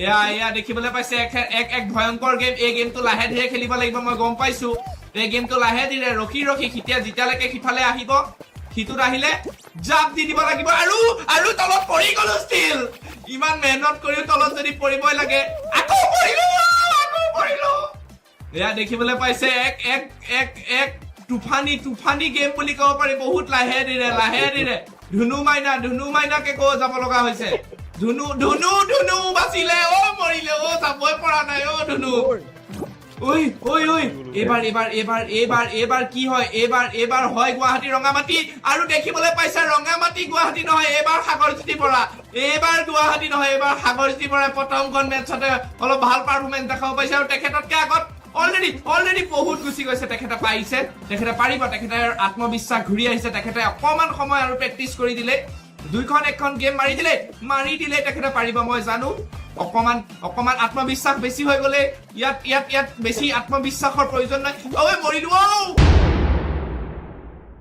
এয়া দেখিবলৈ পাইছে এক ভয়ংকৰ গেম। এই গেমটো লাহে ধীৰে খেলিব লাগিব, মই গম পাইছো। এই গেমটো লাহে ধীৰে ৰখি যেতিয়ালৈকে সিফালে আহিব, সিটোত আহিলে জাপ দি দিব লাগিব। আৰু তলত পৰি গলো ষ্টিল। ইমান মেহনত কৰিও তলত যদি পৰিবই লাগে, আকৌ পৰিলো। এয়া দেখিবলৈ পাইছে এক তুফানী গেম বুলি ক'ব পাৰি। বহুত লাহে ধীৰে ধুনু মাইনাকে কৈ যাব লগা হৈছে। ধুনু বাচিলে। মৰিলে। যাবই পৰা নাই। ধুনু এইবাৰ কি হয়? এইবাৰ হয় গুৱাহাটী ৰঙামাটি। আৰু দেখিবলৈ পাইছে ৰঙামাটি গুৱাহাটী নহয়, এইবাৰ সাগৰজ্যোতি বৰা। এইবাৰ গুৱাহাটী নহয়, এইবাৰ সাগৰজ্যোতি বৰাই প্ৰথমখন মেটছতে অলপ ভাল পাৰফৰ্মেঞ্চ দেখাব পাইছে। আৰু তেখেততকে আগত অলৰেডি বহুত গুচি গৈছে। তেখেতে পাৰিছে, তেখেতে পাৰিব। তেখেতে আত্মবিশ্বাস ঘূৰি আহিছে। তেখেতে অকমান সময় আৰু প্ৰেক্টিচ কৰি দিলে, এখন গেম মাৰি দিলে তেখেতে পাৰিব। মই জানো অকমান আত্মবিশ্বাস বেছি হৈ গলে ইয়াত বেছি আত্মবিশ্বাসৰ প্ৰয়োজন নাই। মৰিলো।